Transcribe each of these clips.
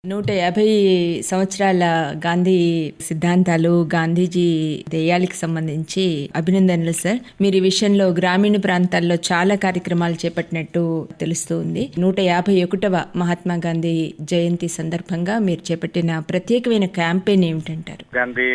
150 సంవత్సరాల గాంధీ సిద్ధాంతాలు, గాంధీజీ ధ్యేయాలకు సంబంధించి అభినందనలు సార్. మీరు ఈ విషయంలో గ్రామీణ ప్రాంతాల్లో చాలా కార్యక్రమాలు చేపట్టినట్టు తెలుస్తుంది. 151వ మహాత్మా గాంధీ జయంతి సందర్భంగా మీరు చేపట్టిన ప్రత్యేకమైన క్యాంపెయిన్ ఏమిటంటారు?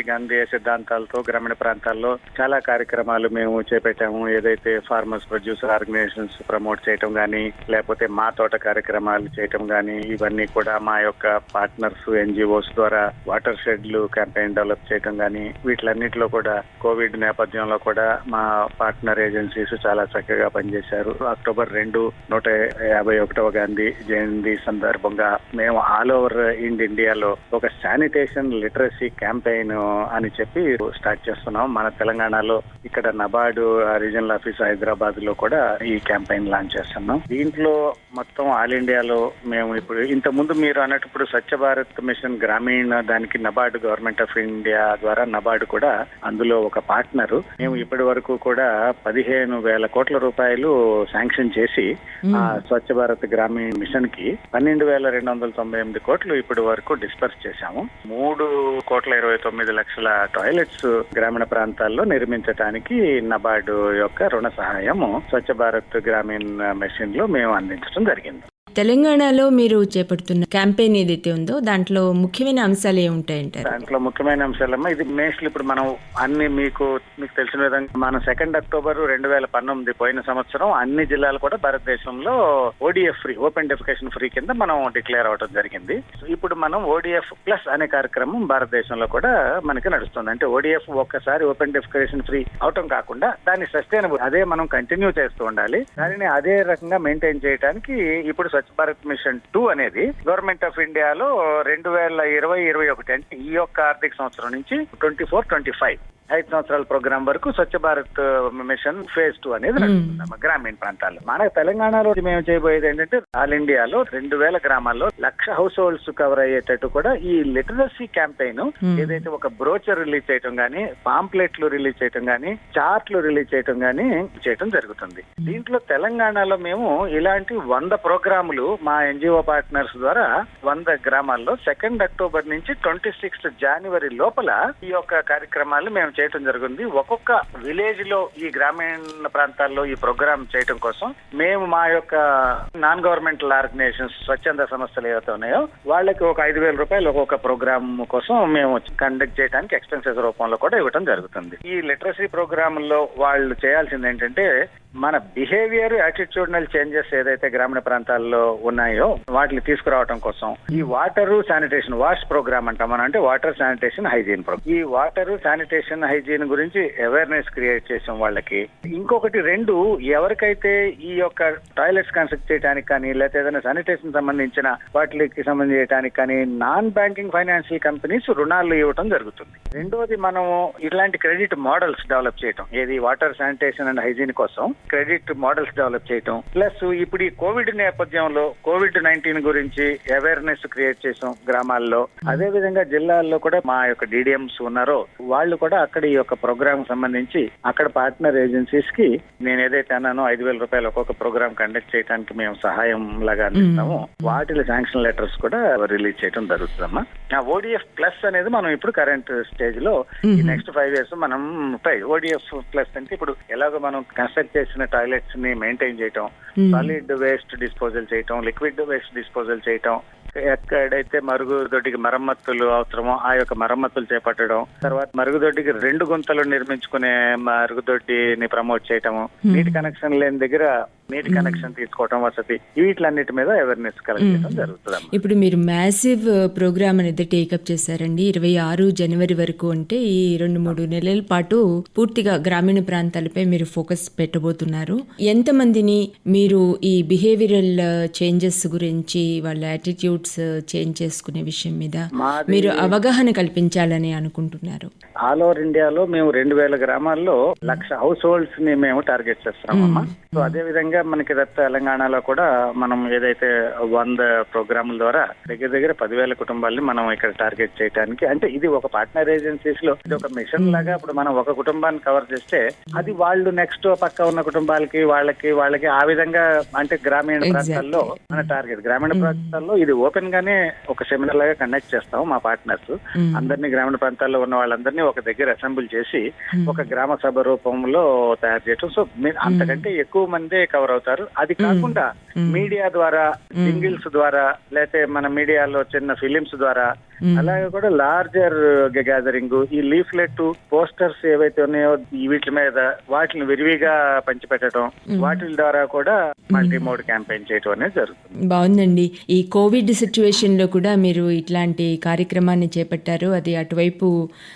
గాంధీ సిద్ధాంతాలతో గ్రామీణ ప్రాంతాల్లో చాలా కార్యక్రమాలు మేము చేపట్టాము. ఏదైతే ఫార్మర్స్ ప్రొడ్యూసర్ ఆర్గనైజేషన్స్ ప్రమోట్ చేయటం గానీ, లేకపోతే మా తోట కార్యక్రమాలు చేయటం గానీ, ఇవన్నీ కూడా మా యొక్క పార్ట్నర్స్ ఎన్జిఓస్ ద్వారా వాటర్ షెడ్లు క్యాంపెయిన్ డెవలప్ చేయడం గానీ, వీటిలన్నిటిలో కూడా కోవిడ్ నేపథ్యంలో కూడా మా పార్ట్నర్ ఏజెన్సీస్ చాలా చక్కగా పనిచేశారు. అక్టోబర్ 2 151వ గాంధీ జయంతి సందర్భంగా మేము ఆల్ ఓవర్ ఇండియాలో ఒక శానిటేషన్ లిటరసీ క్యాంపెయిన్ అని చెప్పి స్టార్ట్ చేస్తున్నాం. మన తెలంగాణలో ఇక్కడ నబార్డు రీజనల్ ఆఫీస్ హైదరాబాద్ లో కూడా ఈ క్యాంపెయిన్ లాంచ్ చేస్తున్నాం. దీంట్లో మొత్తం ఆల్ ఇండియాలో మేము ఇప్పుడు ఇంత ముందు మీరు అన్నప్పుడు స్వచ్ఛ భారత్ మిషన్ గ్రామీణ దానికి నబార్డు గవర్నమెంట్ ఆఫ్ ఇండియా ద్వారా నబార్డు కూడా అందులో ఒక పార్ట్నర్. మేము ఇప్పటి వరకు కూడా 15,000 కోట్ల రూపాయలు శాంక్షన్ చేసి ఆ స్వచ్ఛ భారత్ గ్రామీణ మిషన్ కి 12,298 కోట్లు ఇప్పటి వరకు డిస్పర్స్ చేశాము. 3,29,00,000 టాయిలెట్స్ గ్రామీణ ప్రాంతాల్లో నిర్మించడానికి నబార్డు యొక్క రుణ సహాయము స్వచ్ఛ భారత్ గ్రామీణ మిషన్ లో మేము అందించడం జరిగింది. తెలంగాణలో మీరు చేపడుతున్న క్యాంపెయిన్ ఏదైతే ఉందో దాంట్లో ముఖ్యమైన అంశాలు ఏముంటాయంటారు? దాంట్లో ముఖ్యమైన అంశాలమ్మా ఇది మేస్ట్లీ ఇప్పుడు మనం అన్ని మీకు తెలిసిన విధంగా మన 2 అక్టోబర్ 2019 పోయిన సంవత్సరం అన్ని జిల్లాలు కూడా భారతదేశంలో ODF free, open defecation free కింద మనం డిక్లేర్ అవడం జరిగింది. ఇప్పుడు మనం ఓడిఎఫ్ ప్లస్ అనే కార్యక్రమం భారతదేశంలో కూడా మనకి నడుస్తుంది. అంటే ఓడిఎఫ్ ఒక్కసారి ఓపెన్ డెఫికేషన్ ఫ్రీ అవటం కాకుండా దాన్ని సస్టైనబుల్ అదే మనం కంటిన్యూ చేస్తూ ఉండాలి. దానిని అదే రకంగా మెయింటైన్ చేయడానికి ఇప్పుడు స్వచ్ఛ భారత్ మిషన్ 2 అనేది గవర్నమెంట్ ఆఫ్ ఇండియాలో 2020-21 అంటే ఈ యొక్క ఆర్థిక సంవత్సరం నుంచి 24-25 5 సంవత్సరాల ప్రోగ్రామ్ వరకు స్వచ్ఛ భారత్ మిషన్ ఫేజ్ 2 అనేది నడుస్తుంది గ్రామీణ ప్రాంతాల్లో. మన తెలంగాణలో మేము చేయబోయేది ఏంటంటే ఆల్ ఇండియాలో 2,000 గ్రామాల్లో 1,00,000 హౌస్ హోల్డ్స్ కవర్ అయ్యేటట్టు కూడా ఈ లిటరసీ క్యాంపెయిన్ ఏదైతే ఒక బ్రోచర్ రిలీజ్ చేయటం గానీ, పాంప్లెట్లు రిలీజ్ చేయటం గానీ, చార్ట్లు రిలీజ్ చేయటం గానీ చేయటం జరుగుతుంది. దీంట్లో తెలంగాణలో మేము ఇలాంటి 100 ప్రోగ్రాములు మా ఎన్జిఓ పార్ట్నర్స్ ద్వారా 100 గ్రామాల్లో 2 అక్టోబర్ నుంచి 26 జనవరి లోపల ఈ యొక్క కార్యక్రమాలు మేము చేయటం జరిగింది. ఒక్కొక్క విలేజ్ లో ఈ గ్రామీణ ప్రాంతాల్లో ఈ ప్రోగ్రామ్ చేయటం కోసం మేము మా యొక్క నాన్ గవర్నమెంటల్ ఆర్గనైజేషన్స్ స్వచ్ఛంద సంస్థలు ఏవైతే ఉన్నాయో వాళ్ళకి ఒక 5,000 రూపాయలు ఒక్కొక్క ప్రోగ్రామ్ కోసం మేము కండక్ట్ చేయడానికి ఎక్స్పెన్సెస్ రూపంలో కూడా ఇవ్వడం జరుగుతుంది. ఈ లిటరసీ ప్రోగ్రామ్ లో వాళ్ళు చేయాల్సింది ఏంటంటే మన బిహేవియర్, యాటిట్యూడనల్ చేంజెస్ ఏదైతే గ్రామీణ ప్రాంతాల్లో ఉన్నాయో వాటిని తీసుకురావడం కోసం ఈ వాటర్ శానిటేషన్ వాష్ ప్రోగ్రామ్ అంటాం మనం. అంటే వాటర్ శానిటేషన్ హైజీన్ ప్రోగ్రామ్. ఈ వాటర్ శానిటేషన్ హైజీన్ గురించి అవేర్నెస్ క్రియేట్ చేసాం వాళ్ళకి. ఇంకొకటి 2 ఎవరికైతే ఈ యొక్క టాయిలెట్స్ కన్స్ట్రక్ట్ చేయడానికి కానీ లేకపోతే ఏదైనా శానిటేషన్ సంబంధించిన వాటికి సంబంధించడానికి కానీ నాన్ బ్యాంకింగ్ ఫైనాన్షియల్ కంపెనీస్ రుణాలు ఇవ్వడం జరుగుతుంది. రెండోది మనం ఇట్లాంటి క్రెడిట్ మోడల్స్ డెవలప్ చేయటం, ఏది వాటర్ శానిటేషన్ అండ్ హైజీన్ కోసం క్రెడిట్ మోడల్స్ డెవలప్ చేయటం. ప్లస్ ఇప్పుడు ఈ కోవిడ్ నేపథ్యంలో COVID-19 గురించి అవేర్నెస్ క్రియేట్ చేసాం గ్రామాల్లో. అదే విధంగా జిల్లాల్లో కూడా మా యొక్క డిడిఎంస్ ఉన్నారో వాళ్ళు కూడా అక్కడ ఈ యొక్క ప్రోగ్రామ్ సంబంధించి అక్కడ పార్ట్నర్ ఏజెన్సీస్ కి నేను ఏదైతే అన్నానో 5,000 రూపాయలు ఒక్కొక్క ప్రోగ్రామ్ కండక్ట్ చేయడానికి మేము సహాయం లాగా అందిస్తాము. వాటిలో శాంక్షన్ లెటర్స్ కూడా రిలీజ్ చేయడం జరుగుతుందమ్మా. ఆ ఓడిఎఫ్ ప్లస్ అనేది మనం ఇప్పుడు కరెంట్ స్టేజ్ లో ఈ నెక్స్ట్ 5 years మనం ఓడిఎఫ్ ప్లస్ అంటే ఇప్పుడు ఎలాగో మనం కన్స్ట్రక్ట్ చేసిన టాయిలెట్స్ ని మెయింటైన్ చేయటం, సాలిడ్ వేస్ట్ డిస్పోజల్ చేయటం, లిక్విడ్ వేస్ట్ డిస్పోజల్ చేయటం, ఎక్కడైతే మరుగుదొడ్డికి మరమ్మతులు అవసరమో ఆ యొక్క మరమ్మతులు చేపట్టడం, తర్వాత మరుగుదొడ్డికి 2 గుంతలు నిర్మించుకునే మరుగుదొడ్డిని ప్రమోట్ చేయటము, నీటి కనెక్షన్ లేని దగ్గర నీటి కనెక్షన్ తీసుకోవటం వసతి, వీటిలన్నిటి మీద అవేర్నెస్ కలెక్ట్ చేయడం జరుగుతుంది. ఇప్పుడు మీరు మ్యాసివ్ ప్రోగ్రామ్ అనేది టేకప్ చేశారండి. 26 జనవరి వరకు అంటే ఈ 2-3 నెలల పాటు పూర్తిగా గ్రామీణ ప్రాంతాలపై మీరు ఫోకస్ పెట్టబోతున్నారు. ఎంతమందిని మీరు ఈ బిహేవియరల్ చేంజెస్ గురించి వాళ్ళ యాటిట్యూడ్స్ చేంజ్ చేసుకునే విషయం మీద మీరు అవగాహన కల్పించాలని అనుకుంటున్నారు? ఆల్ ఓవర్ ఇండియాలో మేము 2,000 గ్రామాల్లో 1,00,000 హౌస్ హోల్డ్స్ ని మేము టార్గెట్ చేస్తున్నామమ్మా. సో అదే విధంగా విధంగా మనకి తెలంగాణలో కూడా మనం ఏదైతే 100 ప్రోగ్రాముల ద్వారా దగ్గర దగ్గర 10,000 కుటుంబాలని మనం ఇక్కడ టార్గెట్ చేయడానికి, అంటే ఇది ఒక పార్ట్నర్ ఏజెన్సీస్ లో ఇది ఒక మిషన్ లాగా. ఇప్పుడు మనం ఒక కుటుంబాన్ని కవర్ చేస్తే అది వాళ్ళు నెక్స్ట్ పక్క ఉన్న కుటుంబాలకి వాళ్ళకి ఆ విధంగా, అంటే గ్రామీణ ప్రాంతాల్లో మన టార్గెట్. గ్రామీణ ప్రాంతాల్లో ఇది ఓపెన్ గానే ఒక సెమినార్ లాగా కండక్ట్ చేస్తాం. మా పార్ట్నర్స్ అందరినీ, గ్రామీణ ప్రాంతాల్లో ఉన్న వాళ్ళందరినీ ఒక దగ్గర అసెంబ్ల్ చేసి ఒక గ్రామ సభ రూపంలో తయారు చేయటం. సో అంతకంటే ఎక్కువ మందే కవర్ అవుతారు. అది కాకుండా మీడియా ద్వారా, సింగిల్స్ ద్వారా, లేకపోతే మన మీడియాలో చిన్న ఫిలిమ్స్ ద్వారా, అలాగే కూడా లార్జర్ గ్యాదరింగ్, ఈ లీఫ్లెట్ పోస్టర్స్ ఏవైతే ఉన్నాయో వీటి మీద వాటిని విరివిగా పంచిపెట్టడం, వాటి ద్వారా కూడా మల్టీ మోడ్ క్యాంపెయిన్ చేయడం అనేది జరుగుతుంది. బాగుందండి. ఈ కోవిడ్ సిచ్యువేషన్ లో కూడా మీరు ఇట్లాంటి కార్యక్రమాన్ని చేపట్టారు. అది అటువైపు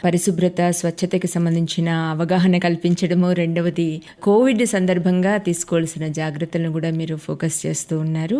పరిశుభ్రత, స్వచ్ఛతకి సంబంధించిన అవగాహన కల్పించడము, రెండవది కోవిడ్ సందర్భంగా తీసుకోవాల్సిన జాగ్రత్తలను కూడా మీరు ఫోకస్ చేస్తూ ఉన్నారు.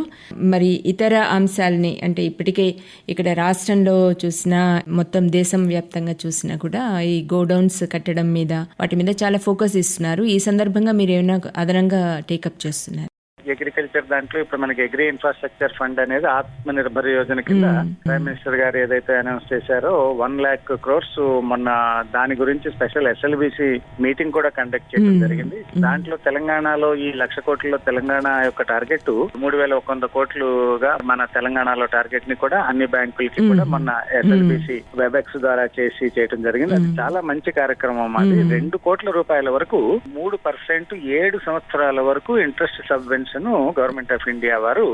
మరి ఇతర అంశాలని, అంటే ఇప్పటికే ఇక్కడ రాష్ట్రంలో చూసినా, మొత్తం దేశం వ్యాప్తంగా చూసినా కూడా ఈ గోడౌన్స్ కట్టడం మీద, వాటి మీద చాలా ఫోకస్ ఇస్తున్నారు. ఈ సందర్భంగా మీరు ఏమైనా అదనంగా టేకప్ చేస్తున్నారు? అగ్రికల్చర్ దాంట్లో ఇప్పుడు మనకి అగ్రి ఇన్ఫ్రాస్ట్రక్చర్ ఫండ్ అనేది ఆత్మ నిర్భర్ యోజన కింద ప్రైమ్ మినిస్టర్ గారు ఏదైతే అనౌన్స్ చేశారో 1,00,000 crores మొన్న దాని గురించి స్పెషల్ SLBC మీటింగ్ కూడా కండక్ట్ చేయడం జరిగింది. దాంట్లో తెలంగాణలో ఈ 1,00,000 కోట్లలో తెలంగాణ యొక్క టార్గెట్ 3,100 కోట్లుగా మన తెలంగాణలో టార్గెట్ ని కూడా అన్ని బ్యాంకులకి కూడా మొన్న SLBC వెబెక్స్ ద్వారా చేయడం జరిగింది. అది చాలా మంచి కార్యక్రమం. అది 2 కోట్ల రూపాయల వరకు 3% 7 సంవత్సరాల వరకు interest subvention government of India వారు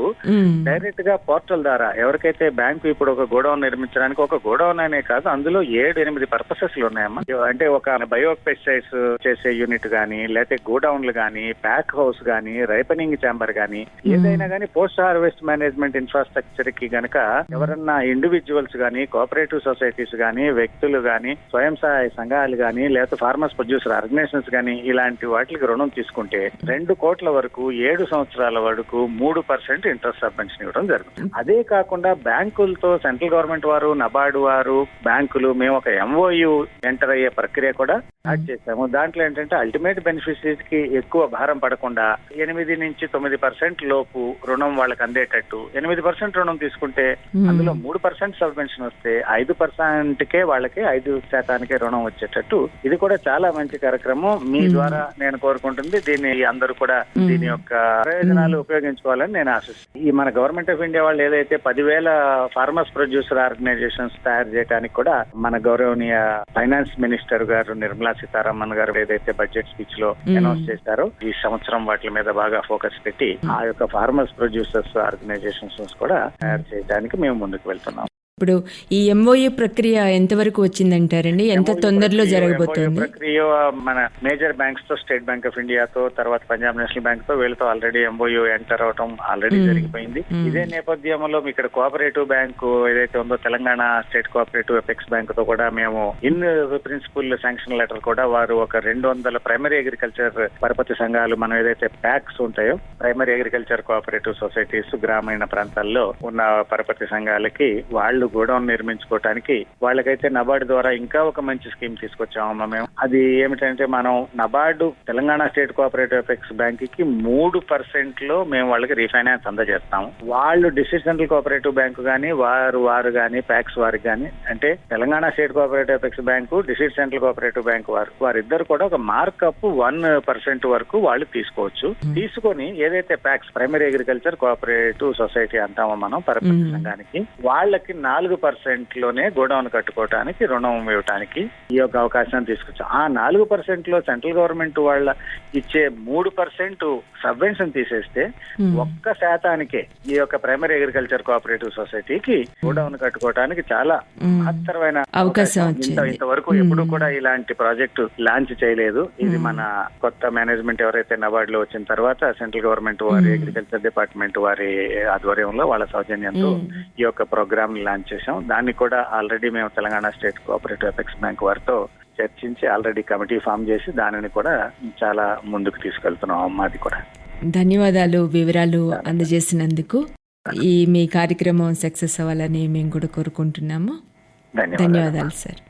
డైరెక్ట్ గా పోర్టల్ ద్వారా, ఎవరికైతే బ్యాంకు ఇప్పుడు ఒక గోడౌన్ నిర్మించడానికి, ఒక గోడౌన్ అనే కాదు, అందులో 7-8 పర్పసెస్ ఉన్నాయమ్మా. అంటే ఒక బయో పెస్టిసైడ్స్ చేసే యూనిట్ గానీ, లేకపోతే గోడౌన్లు గానీ, ప్యాక్ హౌస్ గానీ, రైపనింగ్ ఛాంబర్ గానీ, ఏదైనా గానీ పోస్ట్ హార్వెస్ట్ మేనేజ్మెంట్ ఇన్ఫ్రాస్ట్రక్చర్ కి గనక ఎవరన్నా ఇండివిజువల్స్ గానీ, కోఆపరేటివ్ సొసైటీస్ గానీ, వ్యక్తులు గానీ, స్వయం సహాయ సంఘాలు గానీ, లేకపోతే ఫార్మర్స్ ప్రొడ్యూసర్ ఆర్గనైజేషన్స్ గానీ, ఇలాంటి వాటికి రుణం తీసుకుంటే 2 కోట్ల వరకు 7 సంవత్సరాల వరకు 3% ఇంట్రెస్ట్ సబ్వెన్షన్ ఇవ్వడం జరుగుతుంది. అదే కాకుండా బ్యాంకులతో సెంట్రల్ గవర్నమెంట్ వారు, నబార్డు వారు, బ్యాంకులు మేము ఒక MOU ఎంటర్ అయ్యే ప్రక్రియ కూడా స్టార్ట్ చేశాము. దాంట్లో ఏంటంటే అల్టిమేట్ బెనిఫిషరీస్ కి ఎక్కువ భారం పడకుండా 8-9% లోపు రుణం వాళ్ళకి అందేటట్టు, 8% రుణం తీసుకుంటే అందులో 3% సబ్వెన్షన్ వస్తే 5%కే వాళ్ళకి 5% రుణం వచ్చేటట్టు, ఇది కూడా చాలా మంచి కార్యక్రమం. మీ ద్వారా నేను కోరుకుంటుంది దీన్ని అందరూ కూడా దీని యొక్క ప్రయోజనాలు ఉపయోగించుకోవాలని నేను ఆశిస్తున్నాను. ఈ మన గవర్నమెంట్ ఆఫ్ ఇండియా వాళ్ళు ఏదైతే 10,000 ఫార్మర్స్ ప్రొడ్యూసర్ ఆర్గనైజేషన్స్ తయారు చేయడానికి కూడా మన గౌరవనీయ ఫైనాన్స్ మినిస్టర్ గారు నిర్మలా సీతారామన్ గారు ఏదైతే బడ్జెట్ స్పీచ్ లో అనౌన్స్ చేశారో, ఈ సంవత్సరం వాటి మీద బాగా ఫోకస్ పెట్టి ఆ యొక్క ఫార్మర్స్ ప్రొడ్యూసర్స్ ఆర్గనైజేషన్స్ కూడా తయారు చేయడానికి మేము ముందుకు వెళ్తున్నాం. ఇప్పుడు ఈ MOU ప్రక్రియ ఎంతవరకు వచ్చిందంటారండి? ఎంత తొందరలో జరగబోతోంది? ప్రక్రియ మన మేజర్ బ్యాంక్స్ తో, స్టేట్ బ్యాంక్ ఆఫ్ ఇండియాతో, తర్వాత పంజాబ్ నేషనల్ బ్యాంక్ తో, వీళ్ళతో ఆల్రెడీ MOU ఎంటర్ అవటం ఆల్రెడీ జరిగిపోయింది. ఇదే నేపథ్యంలో ఇక్కడ కోఆపరేటివ్ బ్యాంకు ఏదైతే ఉందో, Telangana state cooperative apex bank తో కూడా మేము ఇన్ ప్రిన్సిపల్ శాంక్షన్ లెటర్ కూడా, వారు ఒక 200 ప్రైమరీ అగ్రికల్చర్ పరపతి సంఘాలు, మనం ఏదైతే ప్యాక్స్ ఉంటాయో, ప్రైమరీ అగ్రికల్చర్ కోఆపరేటివ్ సొసైటీస్, గ్రామీణ ప్రాంతాల్లో ఉన్న పరపతి సంఘాలకి వాళ్ళు గోడౌన్ నిర్మించుకోవటానికి, వాళ్ళకైతే నబార్డు ద్వారా ఇంకా ఒక మంచి స్కీమ్ తీసుకొచ్చామమ్మా మేము. అది ఏమిటంటే, మనం NABARD Telangana state cooperative apex bank కి 3% లో మేము వాళ్ళకి రీఫైనాన్స్ అందజేస్తాము. వాళ్ళు డిస్ట్రిక్ట్ సెంట్రల్ కోఆపరేటివ్ బ్యాంకు గానీ, వారు గానీ, ప్యాక్స్ వారికి గానీ, అంటే Telangana state cooperative apex bank, district central cooperative bank వారిద్దరు కూడా ఒక మార్కప్ 1% వరకు వాళ్ళు తీసుకోవచ్చు. తీసుకొని ఏదైతే packs, primary agriculture cooperative society అంటామో మనం, పరపతి సంఘానికి, వాళ్ళకి 4% లోనే గోడౌన్ కట్టుకోవడానికి రుణం ఇవ్వడానికి ఈ యొక్క అవకాశాన్ని తీసుకొచ్చాం. ఆ 4% లో సెంట్రల్ గవర్నమెంట్ వాళ్ళ ఇచ్చే 3% సబ్వెన్షన్ తీసేస్తే 1% ఈ యొక్క ప్రైమరీ అగ్రికల్చర్ కోఆపరేటివ్ సొసైటీకి గోడౌన్ కట్టుకోవడానికి చాలా మహత్తరమైన అవకాశం. ఇంతవరకు ఎప్పుడు కూడా ఇలాంటి ప్రాజెక్టు లాంచ్ చేయలేదు. ఇది మన కొత్త మేనేజ్మెంట్ ఎవరైతే నబార్డ్ లో వచ్చిన తర్వాత సెంట్రల్ గవర్నమెంట్ వారి అగ్రికల్చర్ డిపార్ట్మెంట్ వారి ఆధ్వర్యంలో, వాళ్ళ సౌజన్యంతో ఈ యొక్క ప్రోగ్రామ్ లాంచ్ చేశాం. దాన్ని కూడా ఆల్రెడీ మేము Telangana state cooperative apex bank వారితో చర్చించి ఆల్రెడీ కమిటీ ఫామ్ చేసి దానిని కూడా చాలా ముందుకు తీసుకెళ్తున్నాం అమ్మా. అది కూడా ధన్యవాదాలు వివరాలు అందజేసినందుకు. ఈ మీ కార్యక్రమం సక్సెస్ అవ్వాలని మేము కూడా కోరుకుంటున్నాము. ధన్యవాదాలు సార్.